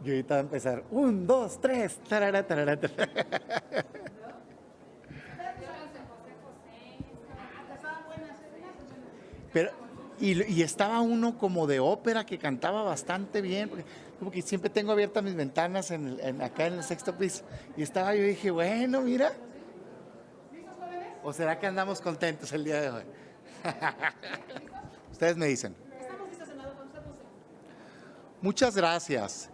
Yo ahorita voy a empezar. 1, 2, 3. Tarara, tarara, tarara. Pero, y estaba uno como de ópera que cantaba bastante bien, porque como que siempre tengo abiertas mis ventanas acá en el sexto piso. Y estaba yo y dije, bueno, mira. ¿O será que andamos contentos el día de hoy? Ustedes me dicen. Muchas gracias.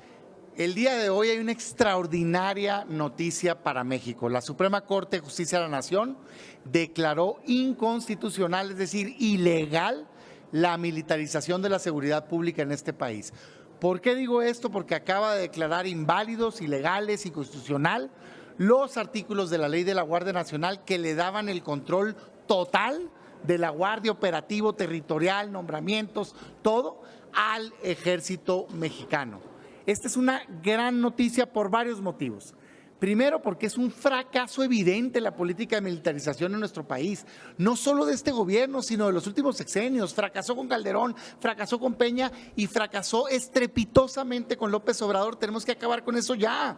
El día de hoy hay una extraordinaria noticia para México. La Suprema Corte de Justicia de la Nación declaró inconstitucional, es decir, ilegal, la militarización de la seguridad pública en este país. ¿Por qué digo esto? Porque acaba de declarar inválidos, ilegales, inconstitucional los artículos de la Ley de la Guardia Nacional que le daban el control total de la Guardia, operativo, territorial, nombramientos, todo al Ejército Mexicano. Esta es una gran noticia por varios motivos. Primero, porque es un fracaso evidente la política de militarización en nuestro país, no solo de este gobierno, sino de los últimos sexenios. Fracasó con Calderón, fracasó con Peña y fracasó estrepitosamente con López Obrador. Tenemos que acabar con eso ya.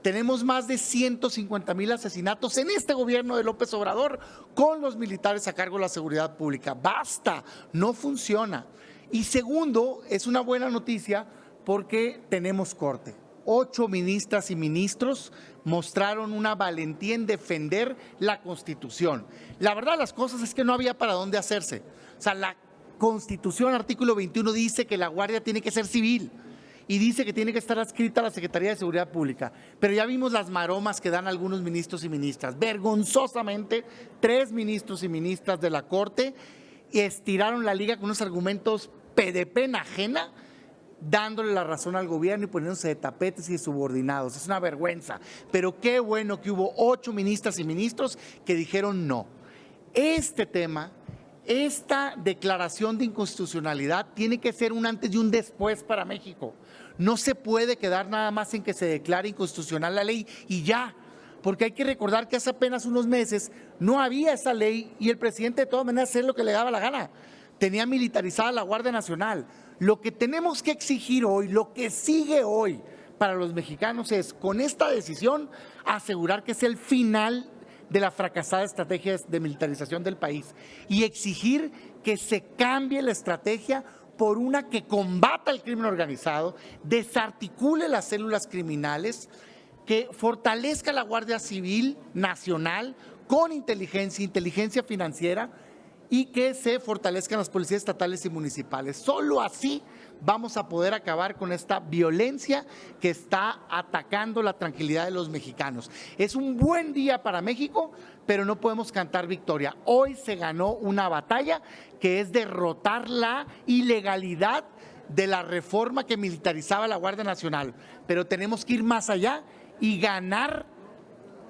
Tenemos más de 150,000 asesinatos en este gobierno de López Obrador con los militares a cargo de la seguridad pública. Basta, no funciona. Y segundo, es una buena noticia porque tenemos corte. 8 ministras y ministros mostraron una valentía en defender la Constitución. La verdad, las cosas es que no había para dónde hacerse. O sea, la Constitución, artículo 21, dice que la Guardia tiene que ser civil y dice que tiene que estar adscrita a la Secretaría de Seguridad Pública. Pero ya vimos las maromas que dan algunos ministros y ministras. Vergonzosamente, 3 ministros y ministras de la Corte estiraron la liga con unos argumentos de pena ajena, dándole la razón al gobierno y poniéndose de tapetes y de subordinados. Es una vergüenza, pero qué bueno que hubo 8 ministras y ministros que dijeron no. Este tema, esta declaración de inconstitucionalidad tiene que ser un antes y un después para México. No se puede quedar nada más en que se declare inconstitucional la ley y ya, porque hay que recordar que hace apenas unos meses no había esa ley y el presidente de todas maneras hacía lo que le daba la gana. Tenía militarizada la Guardia Nacional. Lo que tenemos que exigir hoy, lo que sigue hoy para los mexicanos es, con esta decisión, asegurar que es el final de la fracasada estrategia de militarización del país y exigir que se cambie la estrategia por una que combata el crimen organizado, desarticule las células criminales, que fortalezca la Guardia Civil Nacional con inteligencia financiera, y que se fortalezcan las policías estatales y municipales. Solo así vamos a poder acabar con esta violencia que está atacando la tranquilidad de los mexicanos. Es un buen día para México, pero no podemos cantar victoria. Hoy se ganó una batalla que es derrotar la ilegalidad de la reforma que militarizaba la Guardia Nacional, pero tenemos que ir más allá y ganar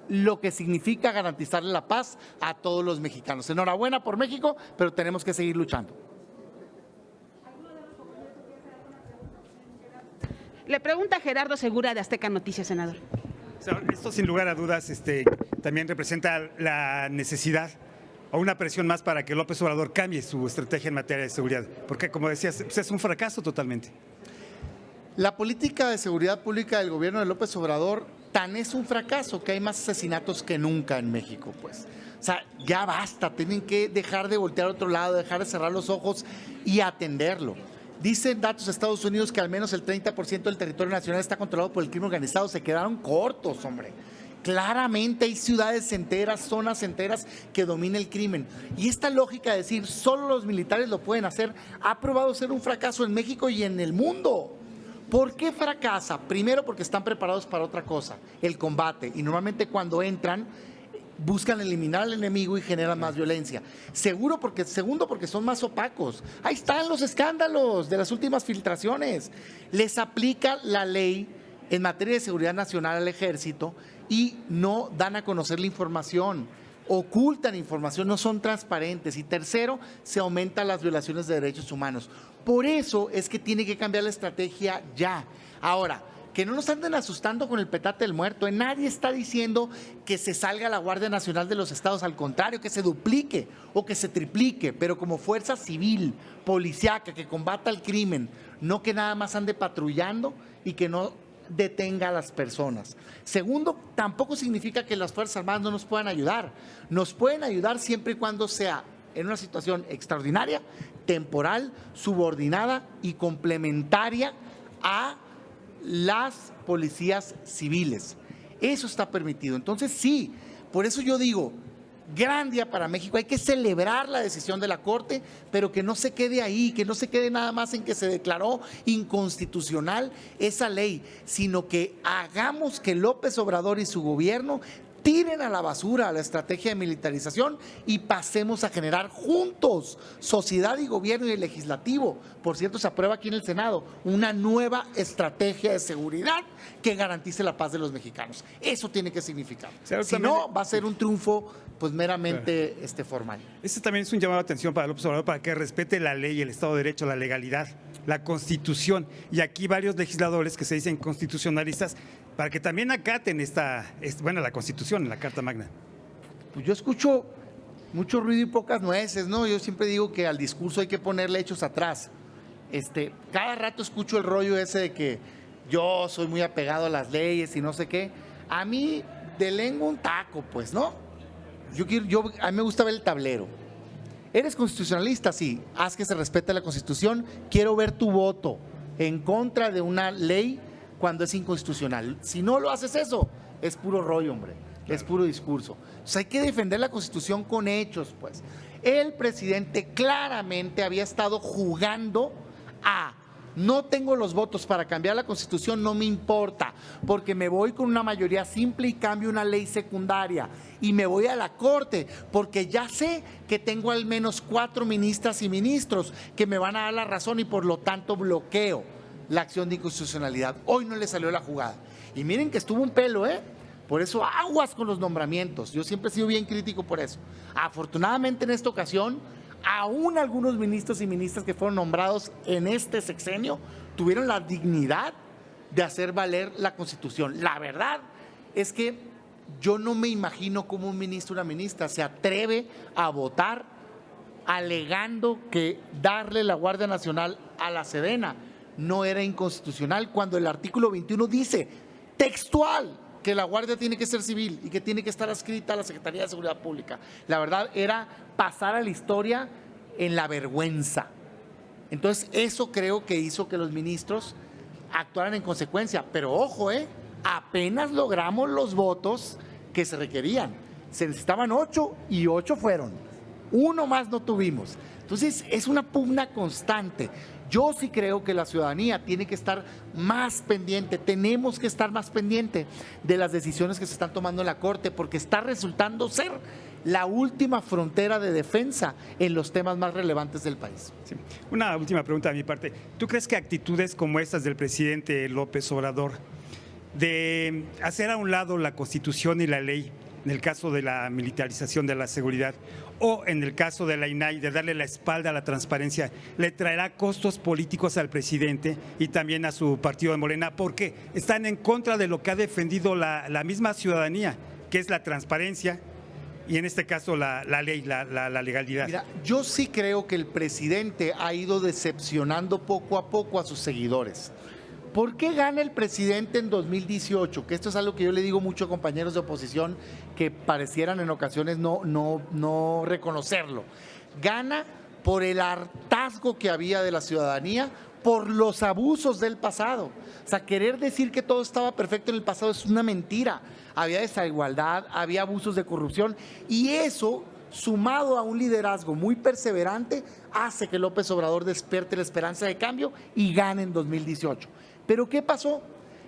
lo que significa garantizarle la paz a todos los mexicanos. Enhorabuena por México, pero tenemos que seguir luchando. Le pregunta Gerardo Segura de Azteca Noticias, senador. Esto sin lugar a dudas también representa la necesidad o una presión más para que López Obrador cambie su estrategia en materia de seguridad, porque como decías, es un fracaso totalmente. La política de seguridad pública del gobierno de López Obrador tan es un fracaso que hay más asesinatos que nunca en México, pues. O sea, ya basta, tienen que dejar de voltear a otro lado, dejar de cerrar los ojos y atenderlo. Dicen datos de Estados Unidos que al menos el 30% del territorio nacional está controlado por el crimen organizado. Se quedaron cortos, hombre. Claramente hay ciudades enteras, zonas enteras que domina el crimen. Y esta lógica de decir solo los militares lo pueden hacer ha probado ser un fracaso en México y en el mundo. ¿Por qué fracasa? Primero porque están preparados para otra cosa, el combate. Y normalmente cuando entran buscan eliminar al enemigo y generan más violencia. Segundo porque son más opacos. Ahí están los escándalos de las últimas filtraciones. Les aplica la ley en materia de seguridad nacional al ejército y no dan a conocer la información. Ocultan información, no son transparentes. Y tercero, se aumentan las violaciones de derechos humanos. Por eso es que tiene que cambiar la estrategia ya. Ahora, que no nos anden asustando con el petate del muerto. Nadie está diciendo que se salga la Guardia Nacional de los estados, al contrario, que se duplique o que se triplique, pero como fuerza civil, policíaca, que combata el crimen, no que nada más ande patrullando y que no detenga a las personas. Segundo, tampoco significa que las Fuerzas Armadas no nos puedan ayudar. Nos pueden ayudar siempre y cuando sea en una situación extraordinaria, temporal, subordinada y complementaria a las policías civiles. Eso está permitido. Entonces sí, por eso yo digo, gran día para México, hay que celebrar la decisión de la Corte, pero que no se quede ahí, que no se quede nada más en que se declaró inconstitucional esa ley, sino que hagamos que López Obrador y su gobierno tiren a la basura la estrategia de militarización y pasemos a generar juntos, sociedad y gobierno y el legislativo. Por cierto, se aprueba aquí en el Senado una nueva estrategia de seguridad que garantice la paz de los mexicanos. Eso tiene que significar. Si no, va a ser un triunfo pues meramente formal. Este también es un llamado de atención para López Obrador para que respete la ley, el Estado de Derecho, la legalidad, la Constitución. Y aquí varios legisladores que se dicen constitucionalistas para que también acaten la Constitución, la Carta Magna. Pues yo escucho mucho ruido y pocas nueces, ¿no? Yo siempre digo que al discurso hay que ponerle hechos atrás. Cada rato escucho el rollo ese de que yo soy muy apegado a las leyes y no sé qué. A mí de lengua un taco, pues, ¿no? A mí me gusta ver el tablero. ¿Eres constitucionalista? Sí. Haz que se respete la Constitución. Quiero ver tu voto en contra de una ley cuando es inconstitucional. Si no lo haces eso, es puro rollo, hombre. Es puro discurso. Entonces hay que defender la Constitución con hechos, pues. El presidente claramente había estado jugando a no tengo los votos para cambiar la Constitución, no me importa, porque me voy con una mayoría simple y cambio una ley secundaria. Y me voy a la Corte, porque ya sé que tengo al menos 4 ministras y ministros que me van a dar la razón y por lo tanto bloqueo la acción de inconstitucionalidad. Hoy no le salió la jugada. Y miren que estuvo un pelo, ¿eh? Por eso aguas con los nombramientos. Yo siempre he sido bien crítico por eso. Afortunadamente en esta ocasión, aún algunos ministros y ministras que fueron nombrados en este sexenio tuvieron la dignidad de hacer valer la Constitución. La verdad es que yo no me imagino cómo un ministro o una ministra se atreve a votar alegando que darle la Guardia Nacional a la Sedena no era inconstitucional cuando el artículo 21 dice textual que la Guardia tiene que ser civil y que tiene que estar adscrita a la Secretaría de Seguridad Pública. La verdad era pasar a la historia en la vergüenza. Entonces eso creo que hizo que los ministros actuaran en consecuencia. Pero ojo, apenas logramos los votos que se requerían. Se necesitaban 8 y 8 fueron. 1 más no tuvimos. Entonces es una pugna constante. Yo sí creo que la ciudadanía tiene que estar más pendiente, tenemos que estar más pendiente de las decisiones que se están tomando en la Corte, porque está resultando ser la última frontera de defensa en los temas más relevantes del país. Sí. Una última pregunta de mi parte. ¿Tú crees que actitudes como estas del presidente López Obrador, de hacer a un lado la Constitución y la ley, en el caso de la militarización de la seguridad, o en el caso de la INAI, de darle la espalda a la transparencia, le traerá costos políticos al presidente y también a su partido de Morena, porque están en contra de lo que ha defendido la misma ciudadanía, que es la transparencia y en este caso la ley, la legalidad? Mira, yo sí creo que el presidente ha ido decepcionando poco a poco a sus seguidores. ¿Por qué gana el presidente en 2018? Que esto es algo que yo le digo mucho a compañeros de oposición que parecieran en ocasiones no reconocerlo. Gana por el hartazgo que había de la ciudadanía, por los abusos del pasado. O sea, querer decir que todo estaba perfecto en el pasado es una mentira. Había desigualdad, había abusos de corrupción y eso, sumado a un liderazgo muy perseverante, hace que López Obrador despierte la esperanza de cambio y gane en 2018. ¿Pero qué pasó?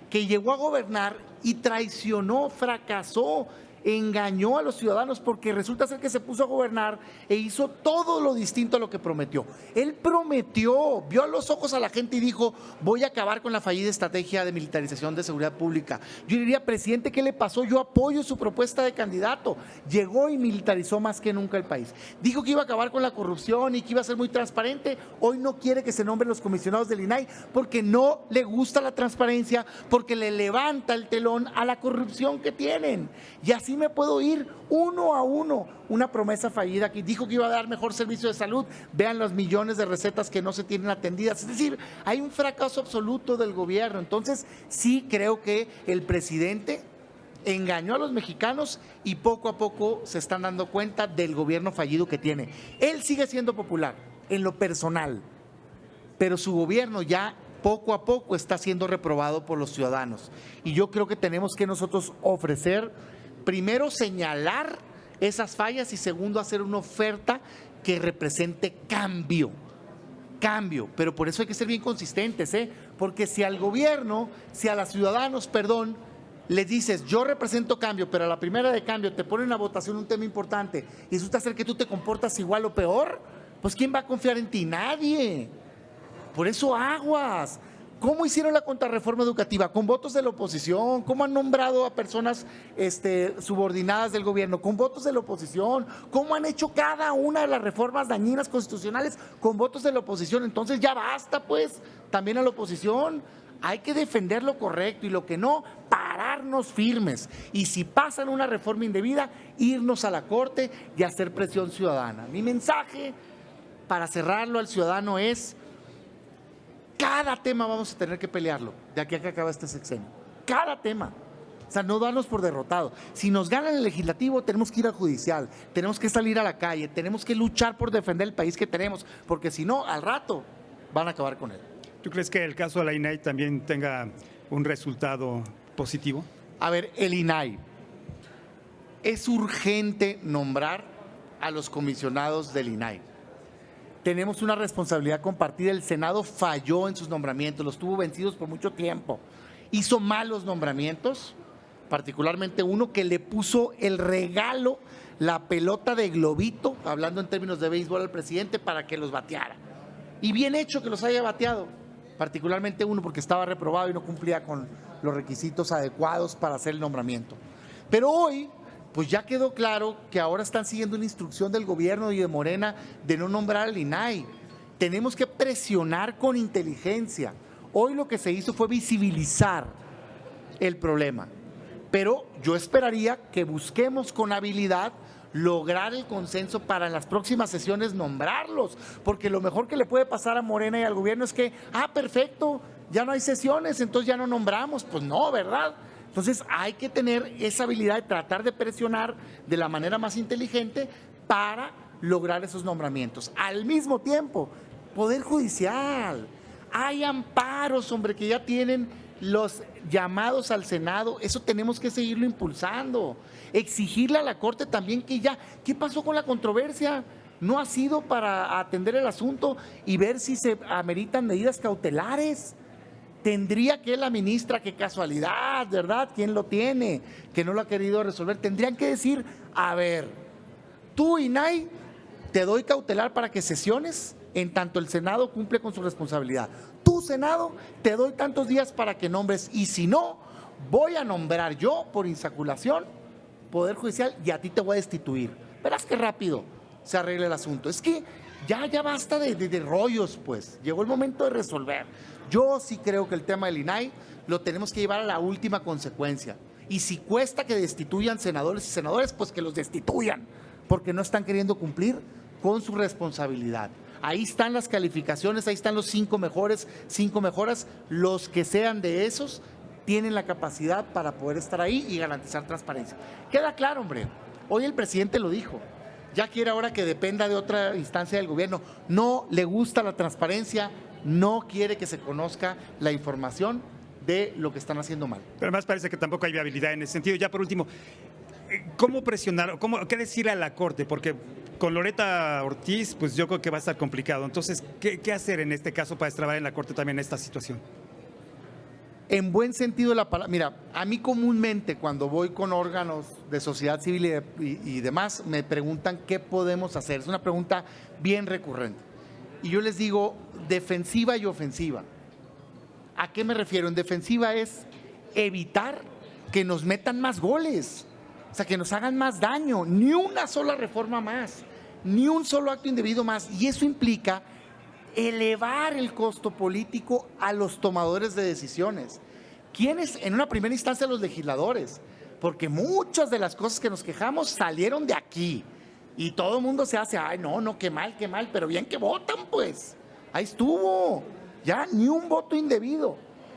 Que llegó a gobernar y traicionó, fracasó engañó a los ciudadanos porque resulta ser que se puso a gobernar e hizo todo lo distinto a lo que prometió. Él prometió, vio a los ojos a la gente y dijo, voy a acabar con la fallida estrategia de militarización de seguridad pública. Yo diría, presidente, ¿qué le pasó? Yo apoyo su propuesta de candidato. Llegó y militarizó más que nunca el país. Dijo que iba a acabar con la corrupción y que iba a ser muy transparente. Hoy no quiere que se nombren los comisionados del INAI porque no le gusta la transparencia, porque le levanta el telón a la corrupción que tienen. Y así me puedo ir uno a uno. Una promesa fallida que dijo que iba a dar mejor servicio de salud. Vean los millones de recetas que no se tienen atendidas. Es decir, hay un fracaso absoluto del gobierno. Entonces, sí creo que el presidente engañó a los mexicanos y poco a poco se están dando cuenta del gobierno fallido que tiene. Él sigue siendo popular en lo personal, pero su gobierno ya poco a poco está siendo reprobado por los ciudadanos. Y yo creo que tenemos que nosotros ofrecer, primero señalar esas fallas y segundo hacer una oferta que represente cambio, pero por eso hay que ser bien consistentes, porque si al gobierno, si a los ciudadanos, perdón, les dices, yo represento cambio, pero a la primera de cambio te ponen a votación un tema importante y resulta ser que tú te comportas igual o peor, pues ¿quién va a confiar en ti? Nadie. Por eso aguas. ¿Cómo hicieron la contrarreforma educativa? Con votos de la oposición. ¿Cómo han nombrado a personas subordinadas del gobierno? Con votos de la oposición. ¿Cómo han hecho cada una de las reformas dañinas constitucionales con votos de la oposición? Entonces ya basta, pues, también a la oposición. Hay que defender lo correcto y lo que no, pararnos firmes. Y si pasan una reforma indebida, irnos a la Corte y hacer presión ciudadana. Mi mensaje para cerrarlo al ciudadano es: cada tema vamos a tener que pelearlo de aquí a que acabe este sexenio. Cada tema. O sea, no darnos por derrotados. Si nos gana el legislativo, tenemos que ir al judicial, tenemos que salir a la calle, tenemos que luchar por defender el país que tenemos, porque si no, al rato van a acabar con él. ¿Tú crees que el caso de la INAI también tenga un resultado positivo? A ver, el INAI. Es urgente nombrar a los comisionados del INAI. Tenemos una responsabilidad compartida. El Senado falló en sus nombramientos, los tuvo vencidos por mucho tiempo. Hizo malos nombramientos, particularmente uno que le puso el regalo, la pelota de globito, hablando en términos de béisbol, al presidente para que los bateara. Y bien hecho que los haya bateado, particularmente uno porque estaba reprobado y no cumplía con los requisitos adecuados para hacer el nombramiento. Pero hoy, pues ya quedó claro que ahora están siguiendo una instrucción del gobierno y de Morena de no nombrar al INAI. Tenemos que presionar con inteligencia. Hoy lo que se hizo fue visibilizar el problema, pero yo esperaría que busquemos con habilidad lograr el consenso para en las próximas sesiones nombrarlos, porque lo mejor que le puede pasar a Morena y al gobierno es que, perfecto, ya no hay sesiones, entonces ya no nombramos. Pues no, ¿verdad? Entonces hay que tener esa habilidad de tratar de presionar de la manera más inteligente para lograr esos nombramientos. Al mismo tiempo, Poder Judicial, hay amparos, hombre, que ya tienen los llamados al Senado, eso tenemos que seguirlo impulsando. Exigirle a la Corte también que ya, ¿qué pasó con la controversia? No ha sido para atender el asunto y ver si se ameritan medidas cautelares. Tendría que la ministra, qué casualidad, ¿verdad? ¿Quién lo tiene? Que no lo ha querido resolver. Tendrían que decir, a ver, tú, INAI, te doy cautelar para que sesiones en tanto el Senado cumple con su responsabilidad. Tú, Senado, te doy tantos días para que nombres y si no, voy a nombrar yo por insaculación Poder Judicial y a ti te voy a destituir. Verás qué rápido se arregla el asunto. Es que ya basta de rollos, pues. Llegó el momento de resolver. Yo sí creo que el tema del INAI lo tenemos que llevar a la última consecuencia. Y si cuesta que destituyan senadores y senadoras, pues que los destituyan, porque no están queriendo cumplir con su responsabilidad. Ahí están las calificaciones, ahí están los 5 mejores, 5 mejoras. Los que sean de esos tienen la capacidad para poder estar ahí y garantizar transparencia. Queda claro, hombre. Hoy el presidente lo dijo. Ya quiere ahora que dependa de otra instancia del gobierno. No le gusta la transparencia, no quiere que se conozca la información de lo que están haciendo mal. Pero además parece que tampoco hay viabilidad en ese sentido. Ya por último, ¿cómo presionar? ¿Qué decirle a la Corte? Porque con Loreta Ortiz, pues yo creo que va a estar complicado. Entonces, ¿qué hacer en este caso para destrabar en la Corte también esta situación? en buen sentido de la palabra. Mira, a mí comúnmente cuando voy con órganos de sociedad civil y demás, me preguntan qué podemos hacer. Es una pregunta bien recurrente. Y yo les digo defensiva y ofensiva. ¿A qué me refiero? En defensiva es evitar que nos metan más goles, o sea, que nos hagan más daño, ni una sola reforma más, ni un solo acto indebido más. Y eso implica elevar el costo político a los tomadores de decisiones. ¿Quiénes? En una primera instancia los legisladores, porque muchas de las cosas que nos quejamos salieron de aquí y todo el mundo se hace, ay no, qué mal, pero bien que votan pues, ahí estuvo, ya ni un voto indebido.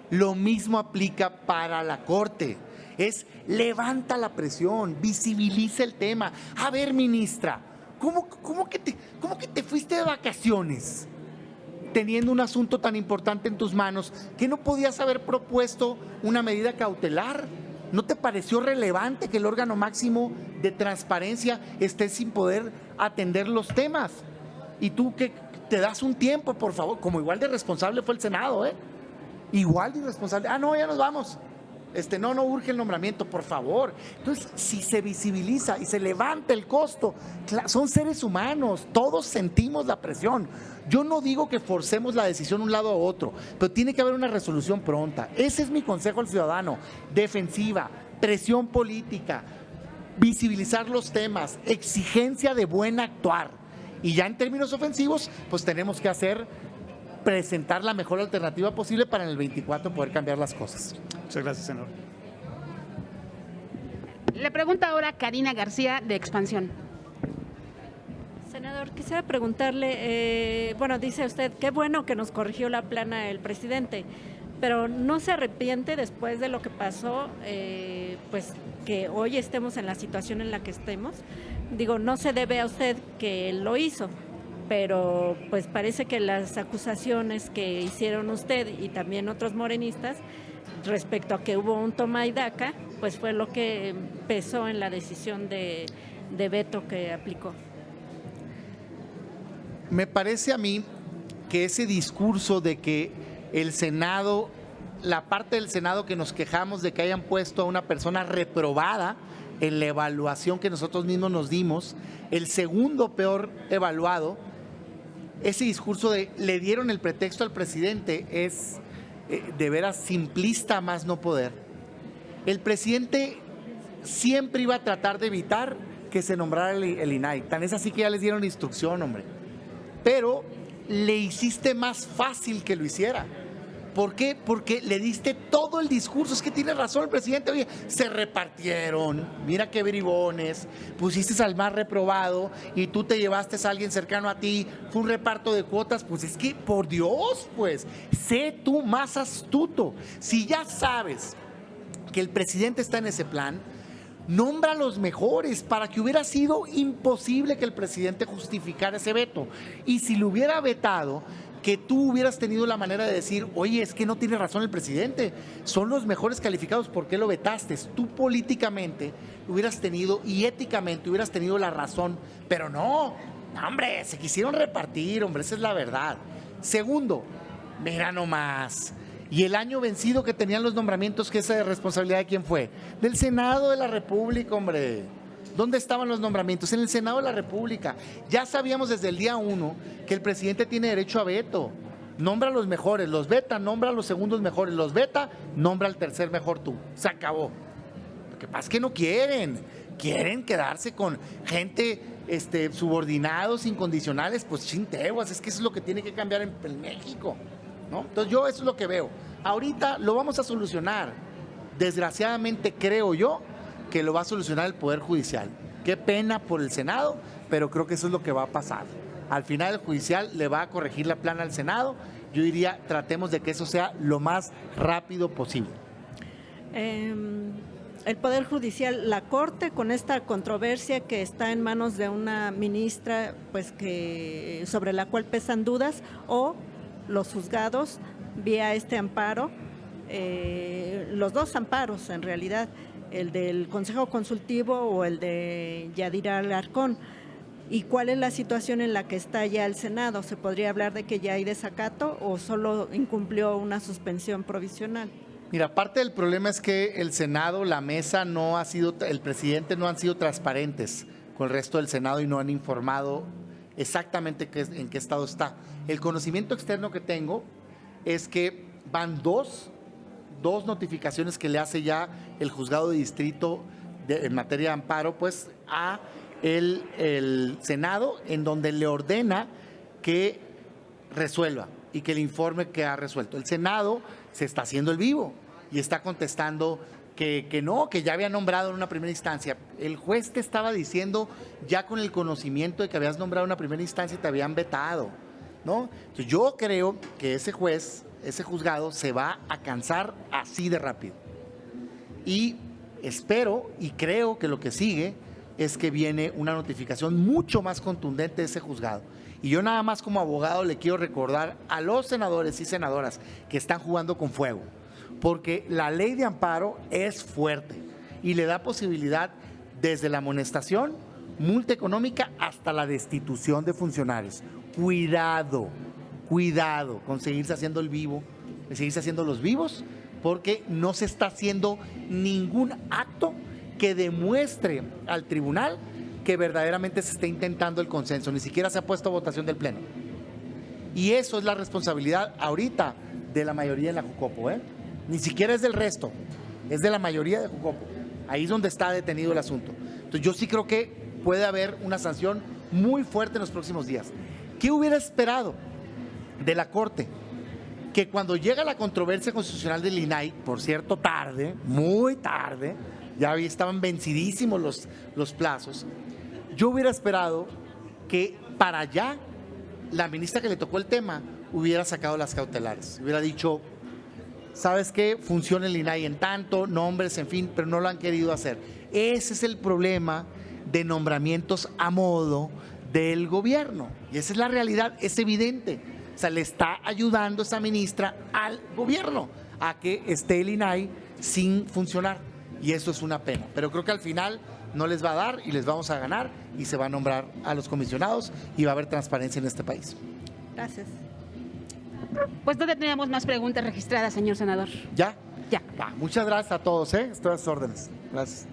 Lo mismo aplica para la Corte, es levanta la presión, visibiliza el tema. A ver, ministra, ¿cómo que te fuiste de vacaciones teniendo un asunto tan importante en tus manos que no podías haber propuesto una medida cautelar? ¿No te pareció relevante que el órgano máximo de transparencia esté sin poder atender los temas? Y tú que te das un tiempo, por favor, como igual de responsable fue el Senado, igual de irresponsable. No, ya nos vamos. No urge el nombramiento, por favor. Entonces, si se visibiliza y se levanta el costo, son seres humanos, todos sentimos la presión. Yo no digo que forcemos la decisión de un lado a otro, pero tiene que haber una resolución pronta. Ese es mi consejo al ciudadano: defensiva, presión política, visibilizar los temas, exigencia de buen actuar. Y ya en términos ofensivos, pues tenemos que presentar la mejor alternativa posible para en el 24 poder cambiar las cosas. Muchas gracias, senador. Le pregunta ahora Karina García, de Expansión. Senador, quisiera preguntarle, dice usted, qué bueno que nos corrigió la plana el presidente, pero ¿no se arrepiente después de lo que pasó, pues que hoy estemos en la situación en la que estemos? Digo, no se debe a usted que él lo hizo, pero pues parece que las acusaciones que hicieron usted y también otros morenistas respecto a que hubo un toma y daca, pues fue lo que pesó en la decisión de veto que aplicó. Me parece a mí que ese discurso de que el Senado, la parte del Senado que nos quejamos de que hayan puesto a una persona reprobada en la evaluación que nosotros mismos nos dimos, el segundo peor evaluado, ese discurso de le dieron el pretexto al presidente es de veras simplista más no poder. El presidente siempre iba a tratar de evitar que se nombrara el INAI. Tan es así que ya les dieron instrucción, hombre. Pero le hiciste más fácil que lo hiciera. ¿Por qué? Porque le diste todo el discurso. Es que tiene razón el presidente. Oye, se repartieron, mira qué bribones, pusiste al más reprobado y tú te llevaste a alguien cercano a ti, fue un reparto de cuotas. Pues es que, por Dios, pues, sé tú más astuto. Si ya sabes que el presidente está en ese plan, nombra a los mejores para que hubiera sido imposible que el presidente justificara ese veto. Y si lo hubiera vetado, que tú hubieras tenido la manera de decir, oye, es que no tiene razón el presidente, son los mejores calificados, ¿por qué lo vetaste? Tú políticamente hubieras tenido y éticamente hubieras tenido la razón, pero no, hombre, se quisieron repartir, hombre, esa es la verdad. Segundo, mira nomás, y el año vencido que tenían los nombramientos, que esa responsabilidad de quién fue, del Senado de la República, hombre. ¿Dónde estaban los nombramientos? En el Senado de la República. Ya sabíamos desde el día 1 que el presidente tiene derecho a veto. Nombra a los mejores, los veta, nombra a los segundos mejores, los veta, nombra al tercer mejor tú. Se acabó. Lo que pasa es que no quieren quedarse con gente subordinados, incondicionales, pues chinteguas, es que eso es lo que tiene que cambiar en México, ¿no? Entonces yo eso es lo que veo. Ahorita lo vamos a solucionar. Desgraciadamente creo yo que lo va a solucionar el Poder Judicial. Qué pena por el Senado, pero creo que eso es lo que va a pasar. Al final el Judicial le va a corregir la plana al Senado. Yo diría, tratemos de que eso sea lo más rápido posible. El Poder Judicial, la Corte, con esta controversia que está en manos de una ministra, pues que sobre la cual pesan dudas, o los juzgados vía este amparo, los dos amparos en realidad, el del Consejo Consultivo o el de Yadira Alarcón. ¿Y cuál es la situación en la que está ya el Senado? ¿Se podría hablar de que ya hay desacato o solo incumplió una suspensión provisional? Mira, parte del problema es que el Senado, la mesa no ha sido, el presidente no han sido transparentes con el resto del Senado y no han informado exactamente en qué estado está. El conocimiento externo que tengo es que van dos notificaciones que le hace ya el juzgado de distrito en materia de amparo, pues a el Senado, en donde le ordena que resuelva y que le informe que ha resuelto. El Senado se está haciendo el vivo y está contestando que no, que ya había nombrado en una primera instancia. El juez te estaba diciendo, ya con el conocimiento de que habías nombrado en una primera instancia, te habían vetado, ¿no? Entonces yo creo que ese juez, ese juzgado, se va a cansar así de rápido. Y espero y creo que lo que sigue es que viene una notificación mucho más contundente de ese juzgado. Y yo nada más como abogado le quiero recordar a los senadores y senadoras que están jugando con fuego, porque la ley de amparo es fuerte y le da posibilidad desde la amonestación, multa económica, hasta la destitución de funcionarios. Cuidado con seguirse haciendo el vivo, seguirse haciendo los vivos, porque no se está haciendo ningún acto que demuestre al tribunal que verdaderamente se está intentando el consenso. Ni siquiera se ha puesto a votación del Pleno. Y eso es la responsabilidad ahorita de la mayoría en la Jucopo, ¿eh? Ni siquiera es del resto, es de la mayoría de Jucopo. Ahí es donde está detenido el asunto. Entonces yo sí creo que puede haber una sanción muy fuerte en los próximos días. ¿Qué hubiera esperado de la Corte? Que cuando llega la controversia constitucional del INAI, por cierto tarde, muy tarde, ya estaban vencidísimos los plazos, yo hubiera esperado que para allá la ministra que le tocó el tema hubiera sacado las cautelares, hubiera dicho, ¿sabes qué? Funciona el INAI en tanto, nombres, en fin, pero no lo han querido hacer. Ese es el problema de nombramientos a modo del gobierno, y esa es la realidad, es evidente. O sea, le está ayudando esa ministra al gobierno a que esté el INAI sin funcionar, y eso es una pena. Pero creo que al final no les va a dar y les vamos a ganar y se va a nombrar a los comisionados y va a haber transparencia en este país. Gracias. Pues no tenemos más preguntas registradas, señor senador. ¿Ya? Ya. Muchas gracias a todos, ¿eh? Estoy a sus órdenes. Gracias.